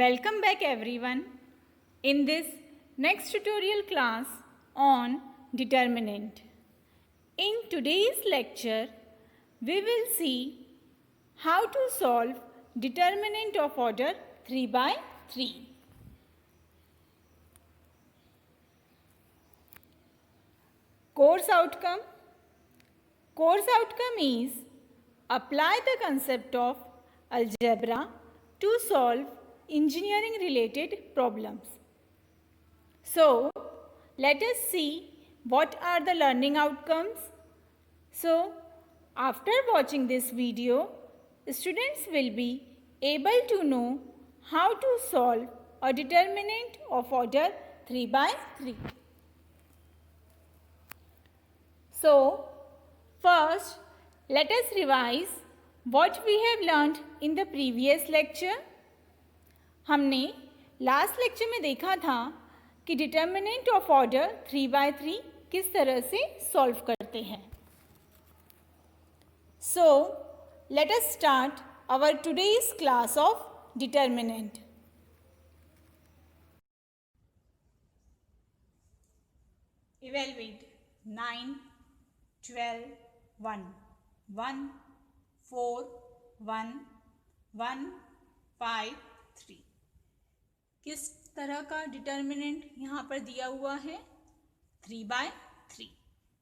Welcome back everyone in this next tutorial class on determinant. In today's lecture, we will see how to solve determinant of order 3 by 3. Course outcome. Course outcome is apply the concept of algebra to solve engineering related problems. So, let us see what are the learning outcomes. So, after watching this video, students will be able to know how to solve a determinant of order 3 by 3. So, first, let us revise what we have learned in the previous lecture. हमने last lecture में देखा था कि determinant of order 3 bye 3 किस तरह से solve करते हैं. So let us start our today's class of determinant. Evaluate 9, 12, 1, 1, 4, 1, 1, 5, 3. किस तरह का डिटर्मिनेंट यहाँ पर दिया हुआ है? 3 बाय 3.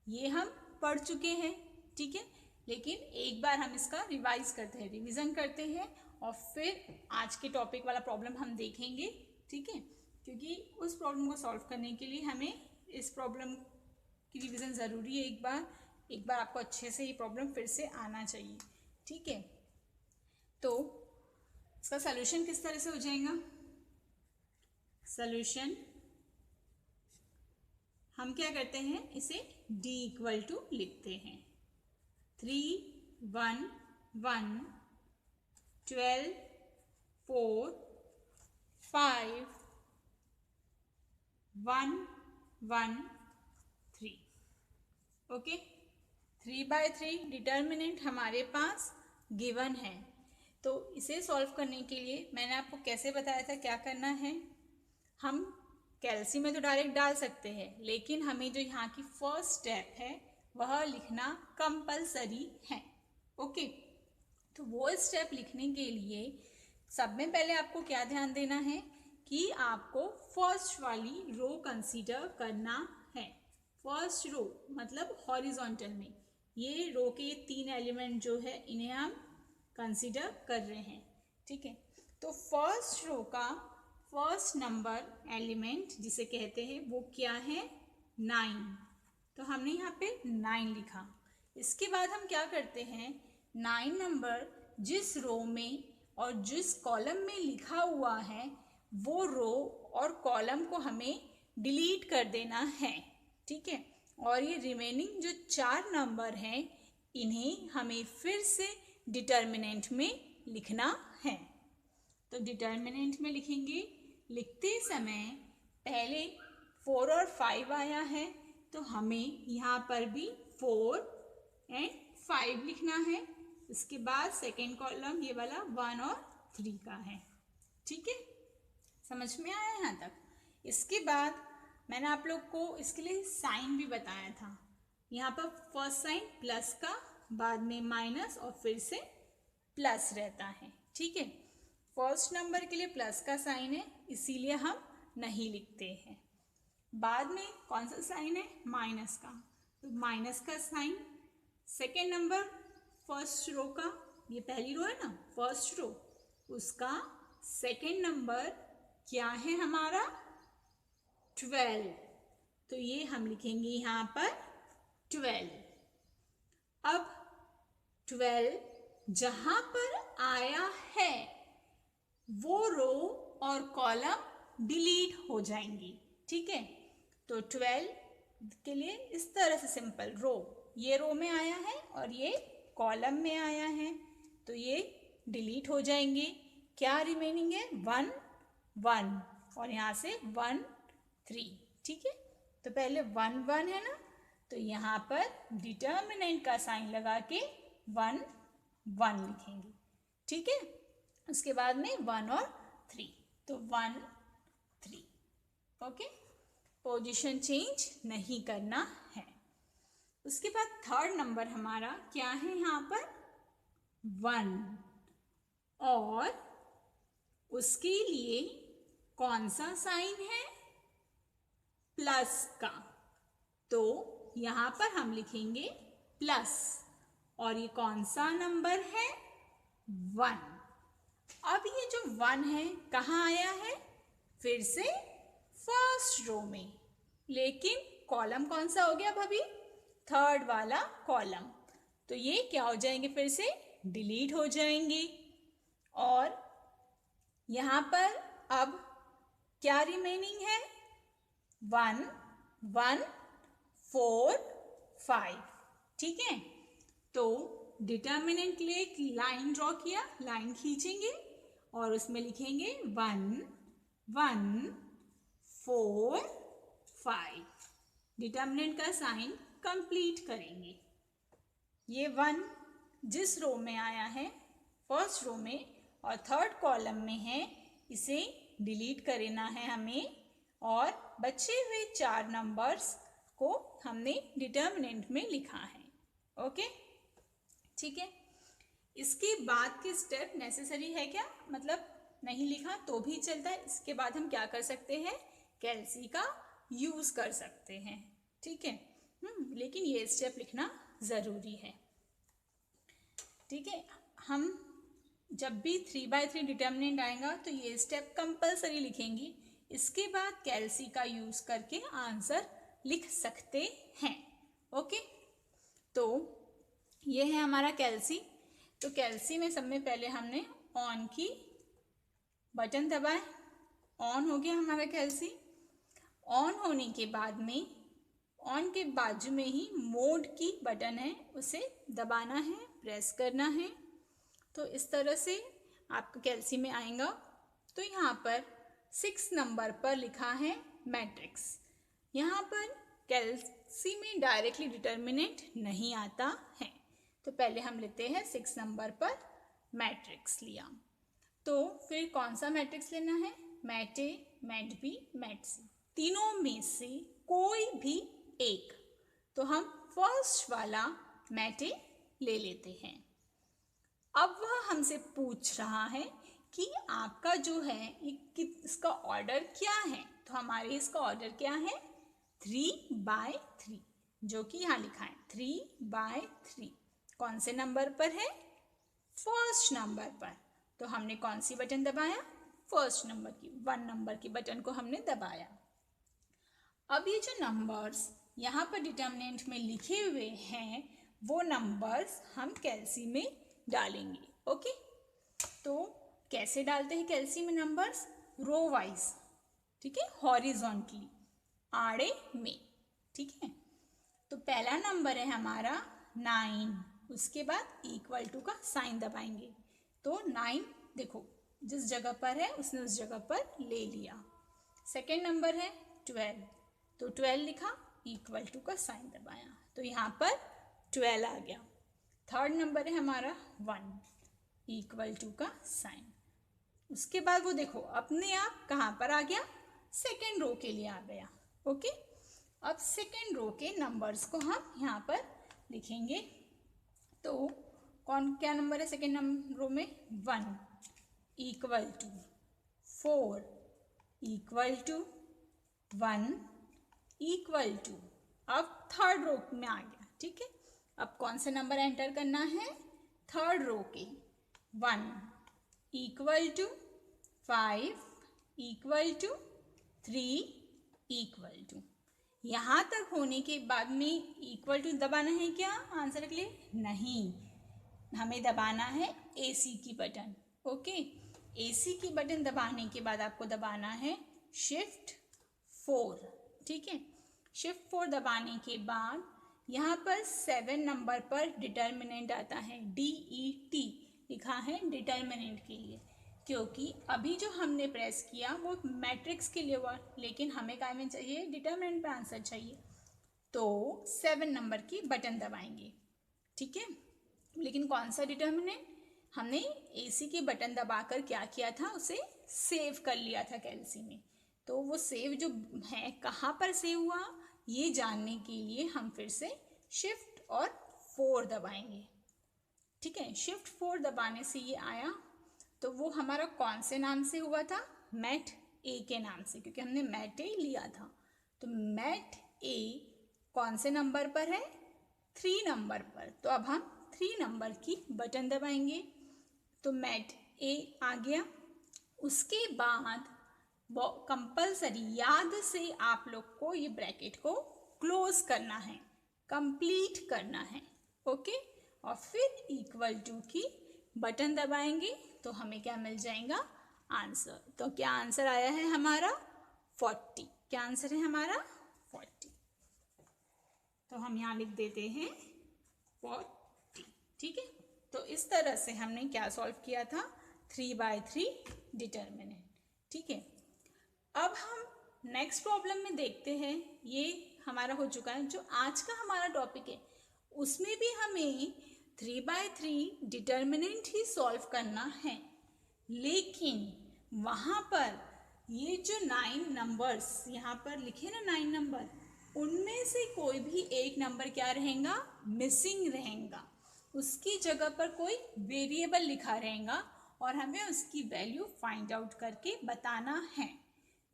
ये हम पढ़ चुके हैं, ठीक है. लेकिन एक बार हम इसका रिवाइज करते हैं, रिवीजन करते हैं और फिर आज के टॉपिक वाला प्रॉब्लम हम देखेंगे, ठीक है. क्योंकि उस प्रॉब्लम को सॉल्व करने के लिए हमें इस प्रॉब्लम की रिवीजन ज़रूरी है. एक बार आपको अच्छे से ये प्रॉब्लम फिर से आना चाहिए, ठीक है. तो इसका सॉल्यूशन किस तरह से हो जाएगा? सॉल्यूशन हम क्या करते हैं, इसे d इक्वल टू लिखते हैं. 3, 1, 1, 12, 4, 5, 1, 1, 3. ओके. 3 बाय 3 डिटर्मिनेंट हमारे पास गिवन है. तो इसे सॉल्व करने के लिए मैंने आपको कैसे बताया था क्या करना है. हम कैलसी में तो डायरेक्ट डाल सकते हैं, लेकिन हमें जो यहाँ की फर्स्ट स्टेप है वह लिखना कंपलसरी है. ओके. तो वो स्टेप लिखने के लिए सब में पहले आपको क्या ध्यान देना है कि आपको फर्स्ट वाली रो कंसीडर करना है. फर्स्ट रो मतलब हॉरिजॉन्टल में ये रो के 3 एलिमेंट जो है इन्हें हम कंसीडर कर रहे हैं, ठीक है. तो फर्स्ट रो का फर्स्ट नंबर एलिमेंट जिसे कहते हैं वो क्या है? 9. तो हमने यहाँ पे 9 लिखा. इसके बाद हम क्या करते हैं, 9 नंबर जिस रो में और जिस कॉलम में लिखा हुआ है वो रो और कॉलम को हमें डिलीट कर देना है, ठीक है. और ये रिमेनिंग जो 4 नंबर हैं इन्हें हमें फिर से डिटर्मिनेंट में लिखना है. तो डिटर्मिनेंट में लिखेंगे. लिखते समय पहले 4 और 5 आया है तो हमें यहाँ पर भी 4 और 5 लिखना है. इसके बाद सेकेंड कॉलम ये वाला 1 और 3 का है, ठीक है. समझ में आया यहाँ तक? इसके बाद मैंने आप लोग को इसके लिए साइन भी बताया था. यहाँ पर फर्स्ट साइन प्लस का, बाद में माइनस और फिर से प्लस रहता है, ठीक है. फर्स्ट नंबर के लिए प्लस का साइन है इसीलिए हम नहीं लिखते हैं. बाद में कौन सा साइन है? माइनस का. तो माइनस का sign. Second number first row का, ये पहली रो है ना फर्स्ट रो, उसका सेकेंड नंबर क्या है हमारा? 12. तो ये हम लिखेंगे यहाँ पर 12. अब 12 जहाँ पर आया है वो रो और कॉलम डिलीट हो जाएंगी, ठीक है. तो 12 के लिए इस तरह से सिंपल रो, ये रो में आया है और ये कॉलम में आया है तो ये डिलीट हो जाएंगे. क्या रिमेनिंग है? 1, 1 और यहाँ से 1, 3, ठीक है. तो पहले 1, 1 है ना, तो यहाँ पर डिटर्मिनेंट का साइन लगा के 1, 1 लिखेंगे, ठीक है. उसके बाद में 1 और 3. तो 1 3। ओके, पोजीशन चेंज नहीं करना है। उसके बाद थर्ड नंबर हमारा क्या है यहाँ पर 1, और उसके लिए कौन सा साइन है प्लस का, तो यहाँ पर हम लिखेंगे प्लस, और ये कौन सा नंबर है 1। अब ये जो 1 है कहाँ आया है, फिर से फर्स्ट रो में, लेकिन कॉलम कौन सा हो गया भाभी, थर्ड वाला कॉलम, तो ये क्या हो जाएंगे, फिर से डिलीट हो जाएंगे। और यहाँ पर अब क्या रिमेनिंग है 1 1 4 5, ठीक है। तो डिटर्मिनेंट के लिए एक लाइन ड्रॉ किया, लाइन खींचेंगे और उसमें लिखेंगे 1 1 4 5, डिटर्मिनेंट का साइन कंप्लीट करेंगे। ये 1 जिस रो में आया है फर्स्ट रो में और थर्ड कॉलम में है, इसे डिलीट करना है हमें, और बचे हुए 4 नंबर्स को हमने डिटर्मिनेंट में लिखा है। ओके, ठीक है। इसके बाद के स्टेप नेसेसरी है क्या, मतलब नहीं लिखा तो भी चलता है। इसके बाद हम क्या कर सकते हैं, कैल्सी का यूज कर सकते हैं, ठीक है। लेकिन ये स्टेप लिखना जरूरी है, ठीक है। हम जब भी 3/3 डिटर्मिनेंट आएगा तो ये स्टेप कंपलसरी लिखेंगी। इसके बाद कैल्सी का यूज करके आंसर लिख सकते हैं। ओके, तो ये है हमारा कैल्सी। तो कैल्सी में सब में पहले हमने ऑन की बटन दबाए, ऑन हो गया हमारा कैल्सी। ऑन होने के बाद में ऑन के बाजू में ही मोड की बटन है, उसे दबाना है, प्रेस करना है। तो इस तरह से आपका कैल्सी में आएगा। तो यहाँ पर 6 नंबर पर लिखा है मैट्रिक्स। यहाँ पर कैल्सी में डायरेक्टली डिटर्मिनेंट नहीं आता है, तो पहले हम लेते हैं 6 नंबर पर मैट्रिक्स लिया। तो फिर कौन सा मैट्रिक्स लेना है, mat A, mat B, mat C, तीनों में से कोई भी एक। तो हम फर्स्ट वाला मैट ए ले लेते हैं। अब वह हमसे पूछ रहा है कि आपका जो है इसका ऑर्डर क्या है। तो हमारे इसका ऑर्डर क्या है 3/3, जो कि यहाँ लिखा है 3/3। कौन से नंबर पर है, फर्स्ट नंबर पर। तो हमने कौन सी बटन दबाया, फर्स्ट नंबर की, 1 नंबर की बटन को हमने दबाया। अब ये जो नंबर्स यहाँ पर डिटर्मिनेंट में लिखे हुए हैं वो नंबर्स हम कैल्सी में डालेंगे। ओके, तो कैसे डालते हैं कैल्सी में नंबर्स, रो वाइज, ठीक है, हॉरिजॉन्टली, आड़े में, ठीक है। तो पहला नंबर है हमारा 9, उसके बाद इक्वल टू का साइन दबाएंगे। तो 9 देखो जिस जगह पर है उसने उस जगह पर ले लिया। सेकेंड नंबर है 12, तो 12 लिखा, इक्वल टू का साइन दबाया, तो यहाँ पर 12 आ गया। थर्ड नंबर है हमारा 1, इक्वल टू का साइन। उसके बाद वो देखो अपने आप कहाँ पर आ गया, सेकेंड रो के लिए आ गया। ओके, अब सेकेंड रो के नंबर्स को हम यहाँ पर लिखेंगे। तो कौन क्या नंबर है सेकेंड रो में, 1 equal to 4 equal to 1 equal to, अब थर्ड रो में आ गया, ठीक है। अब कौन सा नंबर एंटर करना है, थर्ड रो के 1 equal to 5 equal to 3 equal to. यहाँ तक होने के बाद में इक्वल टू दबाना है क्या आंसर के लिए, नहीं, हमें दबाना है AC की बटन। ओके, AC की बटन दबाने के बाद आपको दबाना है शिफ्ट 4, ठीक है। शिफ्ट 4 दबाने के बाद यहाँ पर 7 नंबर पर डिटर्मिनेंट आता है, DET लिखा है डिटर्मिनेंट के लिए, क्योंकि अभी जो हमने प्रेस किया वो मैट्रिक्स के लिए हुआ, लेकिन हमें क्या में चाहिए, डिटर्मिनेंट पे आंसर चाहिए। तो 7 नंबर की बटन दबाएंगे, ठीक है। लेकिन कौन सा डिटर्मिनेंट, हमने AC के बटन दबाकर क्या किया था, उसे सेव कर लिया था गैलेक्सी में। तो वो सेव जो है कहाँ पर सेव हुआ, ये जानने के लिए हम फिर से शिफ्ट और 4 दबाएंगे। ठीक है, शिफ्ट 4 दबाने से ये आया। तो वो हमारा कौन से नाम से हुआ था, मैट ए के नाम से, क्योंकि हमने मैट ए लिया था। तो मैट ए कौन से नंबर पर है, 3 नंबर पर। तो अब हम 3 नंबर की बटन दबाएंगे। तो मैट ए आ गया। उसके बाद कंपल्सरी याद से आप लोग को ये ब्रैकेट को क्लोज करना है, कंप्लीट करना है। ओके, और फिर इक्वल टू की बटन दबाएंगे तो हमें क्या मिल जाएगा, आंसर। तो क्या आंसर आया है हमारा, 40। क्या आंसर है हमारा, 40। तो हम यहाँ लिख देते हैं 40। ठीक है, तो इस तरह से हमने क्या सॉल्व किया था, 3/3 डिटर्मिनेंट। ठीक है, अब हम नेक्स्ट प्रॉब्लम में देखते हैं। ये हमारा हो चुका है, जो आज का हमारा टॉपिक है उसमें भी हमें 3/3 डिटर्मिनेंट ही सॉल्व करना है। लेकिन वहाँ पर ये जो 9 नंबर्स यहाँ पर लिखे ना, 9 नंबर, उनमें से कोई भी एक नंबर क्या रहेगा, मिसिंग रहेगा। उसकी जगह पर कोई वेरिएबल लिखा रहेगा और हमें उसकी वैल्यू फाइंड आउट करके बताना है।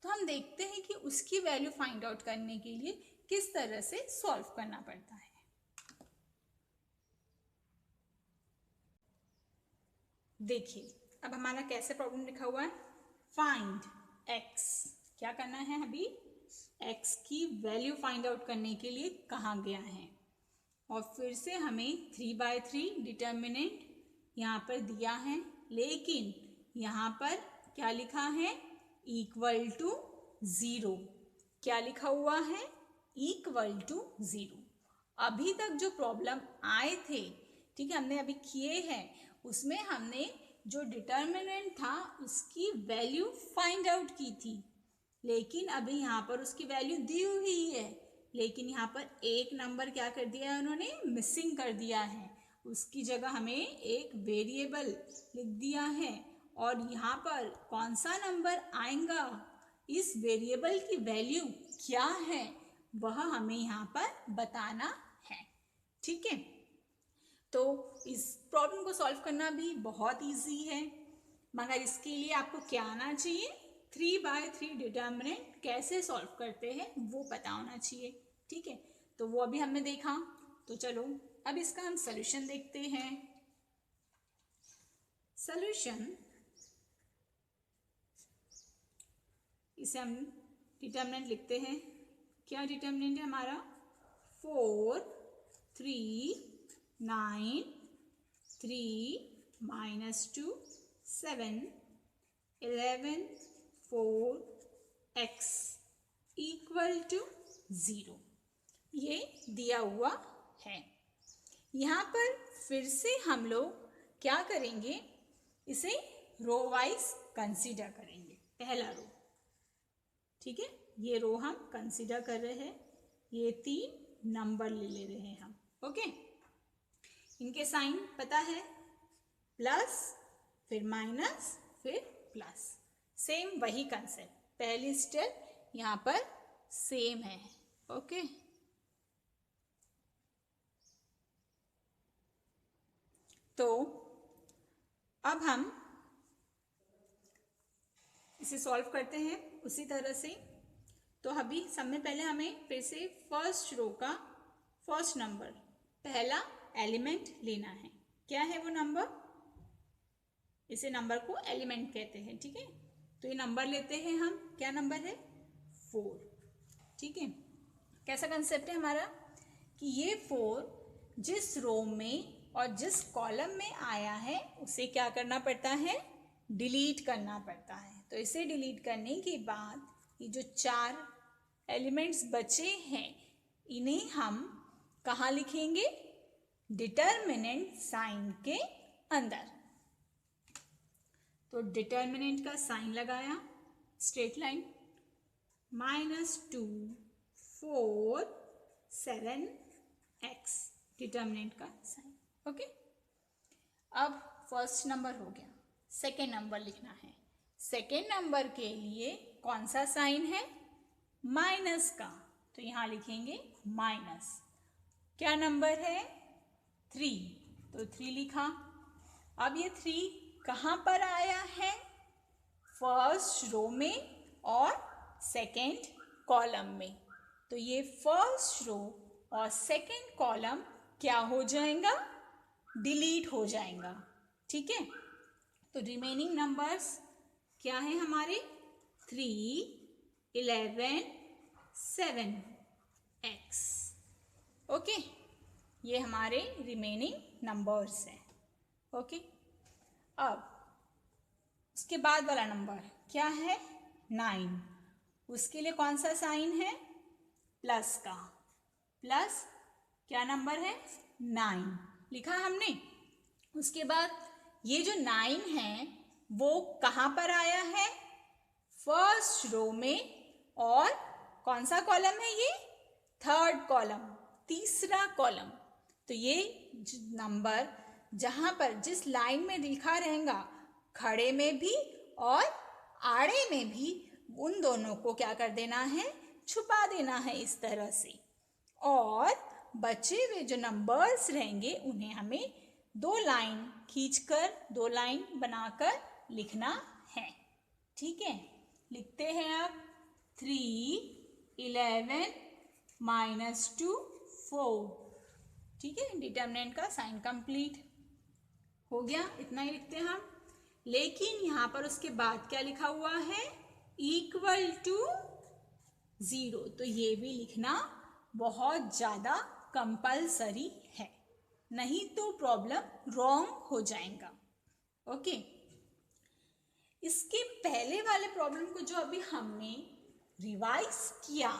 तो हम देखते हैं कि उसकी वैल्यू फाइंड आउट करने के लिए किस तरह से सॉल्व करना पड़ता है। देखिए, अब हमारा कैसे प्रॉब्लम लिखा हुआ है, फाइंड x। क्या करना है, अभी x की वैल्यू फाइंड आउट करने के लिए कहाँ गया है। और फिर से हमें 3/3 डिटर्मिनेंट यहाँ पर दिया है, लेकिन यहाँ पर क्या लिखा है, इक्वल टू 0। क्या लिखा हुआ है, इक्वल टू 0। अभी तक जो प्रॉब्लम आए थे, ठीक है, हमने अभी किए हैं, उसमें हमने जो डिटर्मिनेंट था उसकी वैल्यू फाइंड आउट की थी। लेकिन अभी यहाँ पर उसकी वैल्यू दी हुई है, लेकिन यहाँ पर एक नंबर क्या कर दिया है उन्होंने, मिसिंग कर दिया है। उसकी जगह हमें एक वेरिएबल लिख दिया है, और यहाँ पर कौन सा नंबर आएगा, इस वेरिएबल की वैल्यू क्या है, वह हमें यहाँ पर बताना है। ठीक है, तो इस प्रॉब्लम को सॉल्व करना भी बहुत इजी है, मगर इसके लिए आपको क्या आना चाहिए, 3/3 डिटर्मिनेंट कैसे सॉल्व करते हैं वो पता होना चाहिए। ठीक है, तो वो अभी हमने देखा। तो चलो अब इसका हम सॉल्यूशन देखते हैं। सॉल्यूशन, इसे हम डिटर्मिनेंट लिखते हैं। क्या डिटर्मिनेंट है हमारा, 4 3 9 3 -2 7 11 4 x इक्वल टू 0, ये दिया हुआ है। यहाँ पर फिर से हम लोग क्या करेंगे, इसे रो वाइज कंसीडर करेंगे। पहला रो, ठीक है, ये रो हम कंसीडर कर रहे हैं, ये 3 नंबर ले रहे हैं हम। ओके, इनके साइन पता है, प्लस फिर माइनस फिर प्लस, सेम वही कंसेप्ट, पहली स्टेप यहाँ पर सेम है। ओके, तो अब हम इसे सॉल्व करते हैं उसी तरह से। तो अभी सबसे पहले हमें फिर से फर्स्ट रो का फर्स्ट नंबर, पहला एलिमेंट लेना है। क्या है वो नंबर, इसे नंबर को एलिमेंट कहते हैं। ठीक है, तो ये नंबर लेते हैं हम, क्या नंबर है, 4। ठीक है, कैसा कंसेप्ट है हमारा कि ये 4 जिस रो में और जिस कॉलम में आया है उसे क्या करना पड़ता है, डिलीट करना पड़ता है। तो इसे डिलीट करने के बाद ये जो 4 एलिमेंट्स बचे हैं इन्हें हम कहाँ लिखेंगे, डिटर्मिनेंट साइन के अंदर। तो डिटर्मिनेंट का साइन लगाया, स्ट्रेट लाइन, -2 4 7 x डिटर्मिनेंट का साइन। ओके, अब फर्स्ट नंबर हो गया, सेकेंड नंबर लिखना है। सेकेंड नंबर के लिए कौन सा साइन है? माइनस का, तो यहाँ लिखेंगे माइनस। क्या नंबर है? 3, तो 3 लिखा। अब ये 3 कहाँ पर आया है? फर्स्ट रो में और सेकेंड कॉलम में। तो ये फर्स्ट रो और सेकेंड कॉलम क्या हो जाएगा? डिलीट हो जाएगा। ठीक है, तो रिमेनिंग नंबर्स क्या है हमारे? 3, 11, 7, x। ओके, ये हमारे रिमेनिंग नंबर्स हैं। ओके, अब उसके बाद वाला नंबर क्या है? 9। उसके लिए कौन सा साइन है? प्लस का। प्लस क्या नंबर है? 9 लिखा हमने। उसके बाद ये जो 9 है वो कहाँ पर आया है? फर्स्ट रो में और कौन सा कॉलम है ये? थर्ड कॉलम, तीसरा कॉलम। तो ये नंबर जहाँ पर जिस लाइन में लिखा रहेगा, खड़े में भी और आड़े में भी, उन दोनों को क्या कर देना है? छुपा देना है इस तरह से। और बचे हुए जो नंबर्स रहेंगे उन्हें हमें 2 लाइन खींचकर, 2 लाइन बनाकर लिखना है। ठीक है, लिखते हैं अब 3, 11, -2, 4। ठीक है, डिटर्मिनेंट का साइन कंप्लीट हो गया, इतना ही लिखते हैं हम। लेकिन यहाँ पर उसके बाद क्या लिखा हुआ है? Equal to 0। तो ये भी लिखना बहुत ज़्यादा कंपल्सरी है, नहीं तो प्रॉब्लम रॉन्ग हो जाएगा। ओके, इसके पहले वाले प्रॉब्लम को जो अभी हमने रिवाइज किया,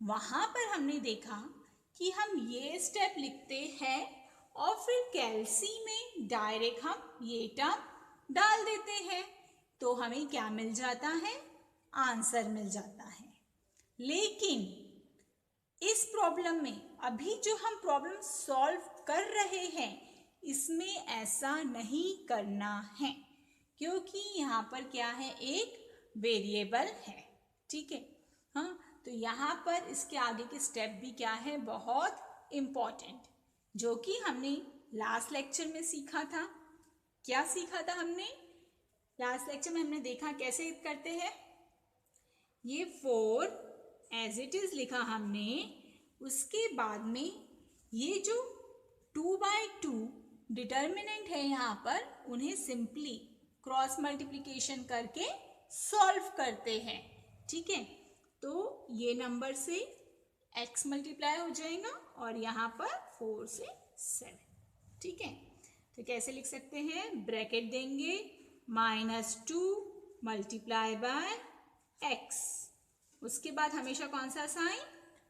वहाँ पर हमने देखा कि हम ये स्टेप लिखते हैं और फिर कैलसी में डायरेक्ट हम ये टर्म डाल देते हैं, तो हमें क्या मिल जाता है? आंसर मिल जाता है। लेकिन इस प्रॉब्लम में अभी जो हम प्रॉब्लम सॉल्व कर रहे हैं, इसमें ऐसा नहीं करना है, क्योंकि यहाँ पर क्या है? एक वेरिएबल है। ठीक है, हाँ, तो यहाँ पर इसके आगे के स्टेप भी क्या है? बहुत इम्पॉर्टेंट, जो कि हमने लास्ट लेक्चर में सीखा था। क्या सीखा था हमने? लास्ट लेक्चर में हमने देखा कैसे करते हैं। ये 4 एज इट इज लिखा हमने, उसके बाद में ये जो 2/2 डिटर्मिनेंट है यहाँ पर, उन्हें सिंपली क्रॉस मल्टीप्लिकेशन करके सॉल्व करते हैं। ठीक है, तो ये नंबर से x मल्टीप्लाई हो जाएगा और यहाँ पर 4 से 7। ठीक है, तो कैसे लिख सकते हैं? ब्रैकेट देंगे, -2 मल्टीप्लाई बाय x। उसके बाद हमेशा कौन सा साइन?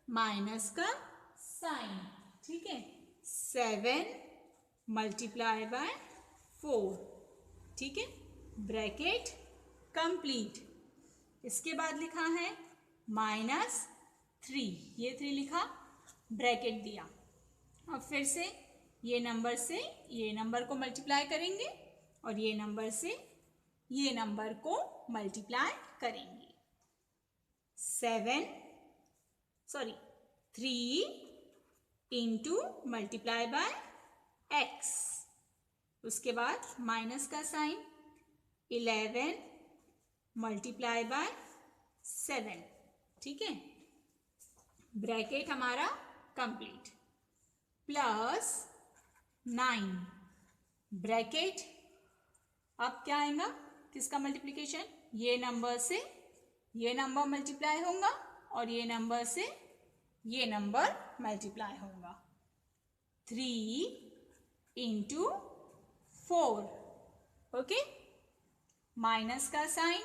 माइनस का साइन। ठीक है, 7 मल्टीप्लाई बाय 4। ठीक है, ब्रैकेट कंप्लीट। इसके बाद लिखा है -3, ये 3 लिखा, ब्रैकेट दिया। अब फिर से ये नंबर से ये नंबर को मल्टीप्लाई करेंगे और ये नंबर से ये नंबर को मल्टीप्लाई करेंगे। 3 इंटू मल्टीप्लाई बाय x। उसके बाद माइनस का साइन, 11 मल्टीप्लाई बाय 7। ठीक है, ब्रैकेट हमारा कंप्लीट, प्लस 9 ब्रैकेट। अब क्या आएगा? किसका मल्टीप्लिकेशन? ये नंबर से ये नंबर मल्टीप्लाई होगा और ये नंबर से ये नंबर मल्टीप्लाई होगा। 3 इंटू 4। ओके, माइनस का साइन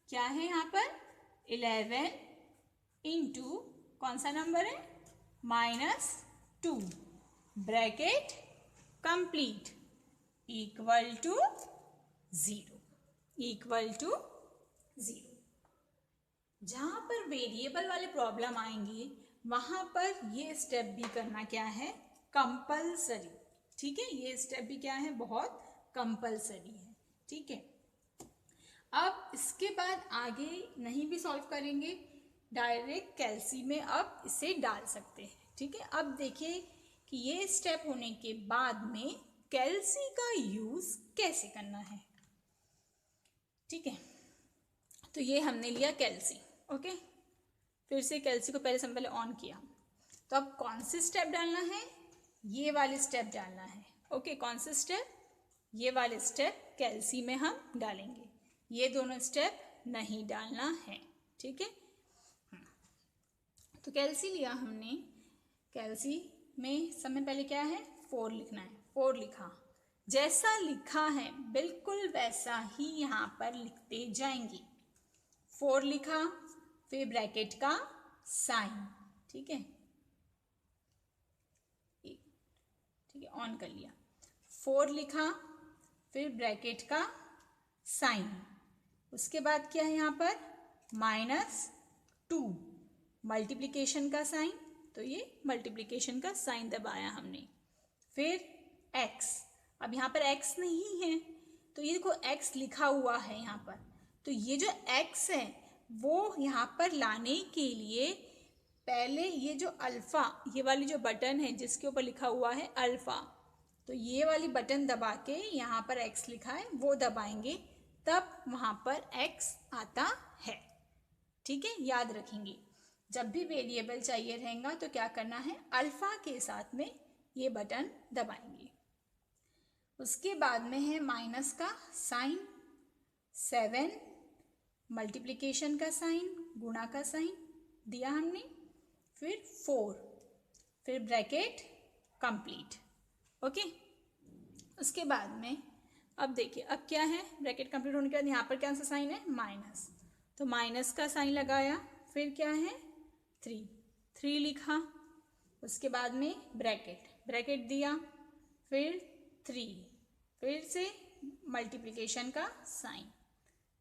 क्या है यहाँ पर? 11 इंटू कौन सा नंबर है? -2 bracket complete, equal to 0। Equal to 0। जहाँ पर वेरिएबल वाले प्रॉब्लम आएंगी वहाँ पर ये स्टेप भी करना क्या है? कंपल्सरी। ठीक है, ये स्टेप भी क्या है? बहुत कंपलसरी है। ठीक है, अब इसके बाद आगे नहीं भी सॉल्व करेंगे, डायरेक्ट कैल्सी में अब इसे डाल सकते हैं। ठीक है, अब देखिए कि ये स्टेप होने के बाद में कैल्सी का यूज कैसे करना है। ठीक है, तो ये हमने लिया कैल्सी। ओके, फिर से कैल्सी को पहले ऑन किया, तो अब कौन से स्टेप डालना है, ये वाले स्टेप डालना है। ओके, कौन से स्टेप, ये वाले स्टेप कैल्सी में हम डालेंगे, ये दोनों स्टेप नहीं डालना है। ठीक है, तो कैल्सी लिया हमने, कैल्सी में सबसे पहले क्या है 4 लिखना है। 4 लिखा, जैसा लिखा है बिल्कुल वैसा ही यहाँ पर लिखते जाएंगे। 4 लिखा, फिर ब्रैकेट का साइन। ठीक है, ठीक है, ऑन कर लिया। 4 लिखा, फिर ब्रैकेट का साइन, उसके बाद क्या है यहाँ पर -2 मल्टीप्लिकेशन का साइन, तो ये मल्टीप्लिकेशन का साइन दबाया हमने। फिर x, अब यहाँ पर x नहीं है तो ये देखो x लिखा हुआ है यहाँ पर, तो ये जो x है वो यहाँ पर लाने के लिए पहले ये जो अल्फ़ा, ये वाली जो बटन है जिसके ऊपर लिखा हुआ है अल्फ़ा, तो ये वाली बटन दबा के यहाँ पर x लिखा है वो दबाएंगे, तब वहाँ पर x आता है। ठीक है, याद रखेंगे जब भी वेरिएबल चाहिए रहेगा तो क्या करना है, अल्फ़ा के साथ में ये बटन दबाएंगे। उसके बाद में है माइनस का साइन, 7 मल्टीप्लिकेशन का साइन, गुणा का साइन दिया हमने, फिर 4, फिर ब्रैकेट कंप्लीट। ओके, उसके बाद में अब देखिए अब क्या है, ब्रैकेट कंप्लीट होने के बाद यहाँ पर क्या सा साइन है माइनस, तो माइनस का साइन लगाया, फिर क्या है 3 लिखा, उसके बाद में ब्रैकेट दिया, फिर 3, फिर से मल्टीप्लिकेशन का साइन,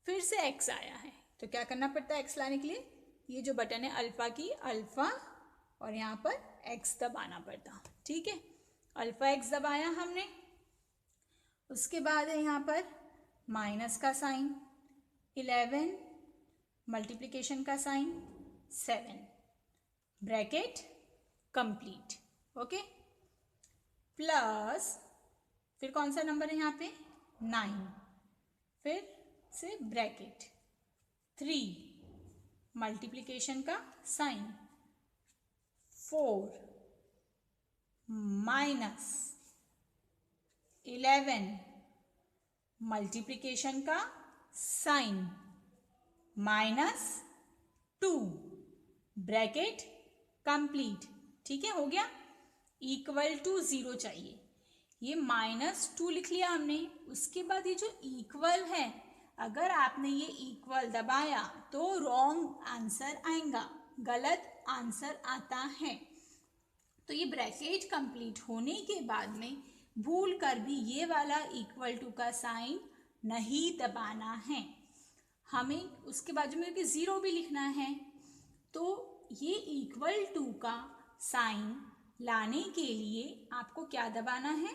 फिर से x आया है, तो क्या करना पड़ता है x लाने के लिए, ये जो बटन है अल्फ़ा की, अल्फ़ा और यहाँ पर x दबाना पड़ता। ठीक है, अल्फ़ा x दबाया हमने, उसके बाद है यहाँ पर माइनस का साइन, 11 मल्टीप्लिकेशन का sign, 7 bracket complete. Okay, plus फिर कौन सा नंबर है यहाँ पे 9, फिर से ब्रैकेट 3 मल्टीप्लिकेशन का साइन, 4 माइनस 11 मल्टीप्लिकेशन का साइन, -2 ब्रैकेट कंप्लीट। ठीक है, हो गया, इक्वल टू 0 चाहिए, ये -2 लिख लिया हमने। उसके बाद ये जो इक्वल है, अगर आपने ये इक्वल दबाया तो रॉन्ग आंसर आएगा, गलत आंसर आता है। तो ये ब्रैकेट कंप्लीट होने के बाद में भूल कर भी ये वाला इक्वल टू का साइन नहीं दबाना है, हमें उसके बाजू में 0 भी लिखना है। तो ये इक्वल टू का साइन लाने के लिए आपको क्या दबाना है,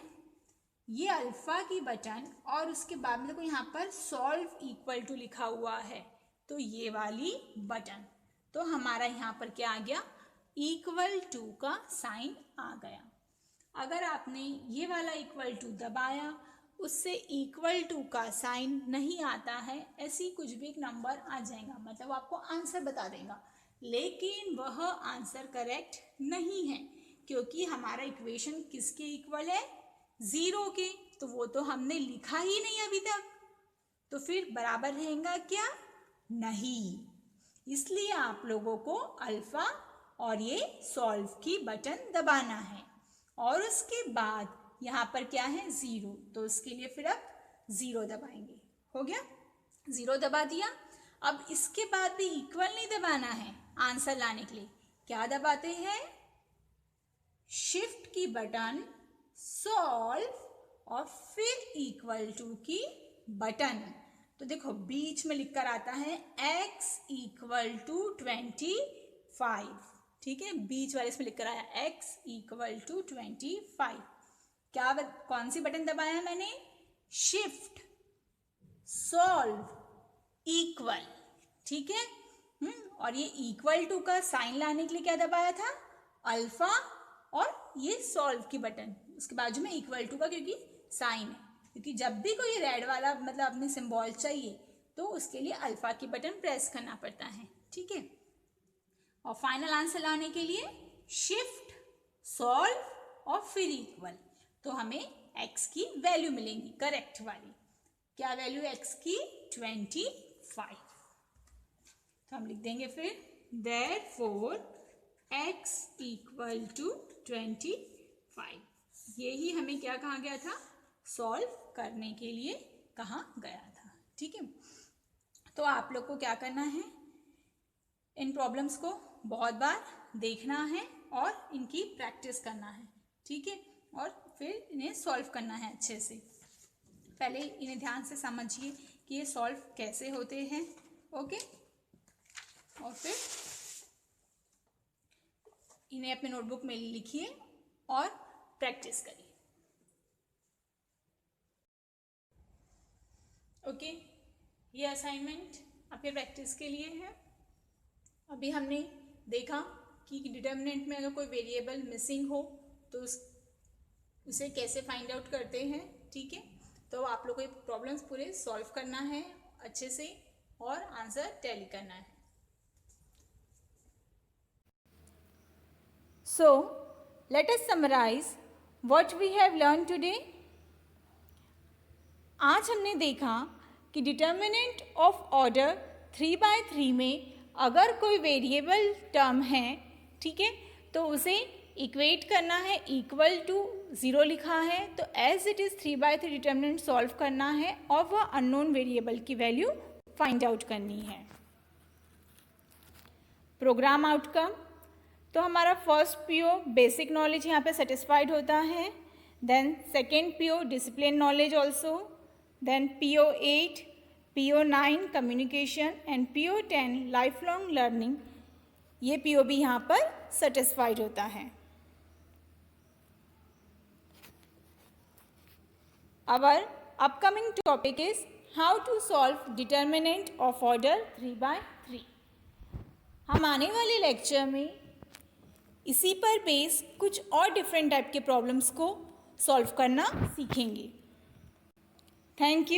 ये अल्फ़ा की बटन, और उसके बाद में देखो यहाँ पर सॉल्व इक्वल टू लिखा हुआ है, तो ये वाली बटन, तो हमारा यहाँ पर क्या आ गया, इक्वल टू का साइन आ गया। अगर आपने ये वाला इक्वल टू दबाया, उससे इक्वल टू का साइन नहीं आता है, ऐसी कुछ भी एक नंबर आ जाएगा, मतलब आपको आंसर बता देगा, लेकिन वह आंसर करेक्ट नहीं है, क्योंकि हमारा इक्वेशन किसके इक्वल है, 0 के, तो वो तो हमने लिखा ही नहीं अभी तक, तो फिर बराबर रहेगा क्या, नहीं। इसलिए आप लोगों को अल्फ़ा और ये सॉल्व की बटन दबाना है, और उसके बाद यहाँ पर क्या है 0, तो उसके लिए फिर अब 0 दबाएंगे। हो गया, 0 दबा दिया। अब इसके बाद भी इक्वल नहीं दबाना है, आंसर लाने के लिए क्या दबाते हैं, शिफ्ट की बटन, सॉल्व और फिर इक्वल टू की बटन। तो देखो बीच में लिखकर आता है x = 25। ठीक है, बीच वाले इसमें लिखकर आया x = 25। कौन सी बटन दबाया मैंने, शिफ्ट, सॉल्व, इक्वल, ठीक है। और ये इक्वल टू का साइन लाने के लिए क्या दबाया था, अल्फा, और ये सॉल्व की बटन उसके बाजू में इक्वल टू का, क्योंकि साइन है, क्योंकि जब भी कोई रेड वाला मतलब अपनी सिंबल चाहिए तो उसके लिए अल्फा की बटन प्रेस करना पड़ता है, ठीक है। और फाइनल आंसर लाने के लिए शिफ्ट, सॉल्व और फिर इक्वल, तो हमें x की वैल्यू मिलेंगी करेक्ट वाली। क्या वैल्यू x की, 25। तो हम लिख देंगे फिर therefore x इक्वल टू 25। यही हमें क्या कहा गया था, सॉल्व करने के लिए कहा गया था, ठीक है। तो आप लोग को क्या करना है, इन प्रॉब्लम्स को बहुत बार देखना है और इनकी प्रैक्टिस करना है, ठीक है। और फिर इन्हें सॉल्व करना है अच्छे से। पहले इन्हें ध्यान से समझिए कि ये सॉल्व कैसे होते हैं, ओके। और फिर इन्हें अपने नोटबुक में लिखिए और प्रैक्टिस करिए, ओके। ये असाइनमेंट आपके प्रैक्टिस के लिए है। अभी हमने देखा कि डिटर्मिनेंट में अगर कोई वेरिएबल मिसिंग हो तो उसे कैसे फाइंड आउट करते हैं, ठीक है। तो आप लोग को ये प्रॉब्लम्स पूरे सॉल्व करना है अच्छे से और आंसर टैली करना है। So let us summarise what we have learn today. आज हमने देखा कि डिटर्मिनेंट ऑफ ऑर्डर 3/3 में अगर कोई वेरिएबल टर्म है, ठीक है, तो उसे इक्वेट करना है, इक्वल टू 0 लिखा है, तो as it is 3/3 determinant solve करना है और वह अननोन वेरिएबल की वैल्यू फाइंड आउट करनी है। प्रोग्राम आउटकम, तो हमारा फर्स्ट पीओ बेसिक नॉलेज यहाँ पे सेटिस्फाइड होता है, then second PO discipline knowledge also, then PO8, PO9 communication and PO10 life long learning, ये PO भी यहाँ पर सेटिस्फाइड होता है। Our upcoming topic is how to solve determinant of order 3/3। हम आने वाले लेक्चर में इसी पर बेस कुछ और डिफरेंट टाइप के प्रॉब्लम्स को सॉल्व करना सीखेंगे। Thank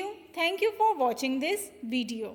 you for watching this video.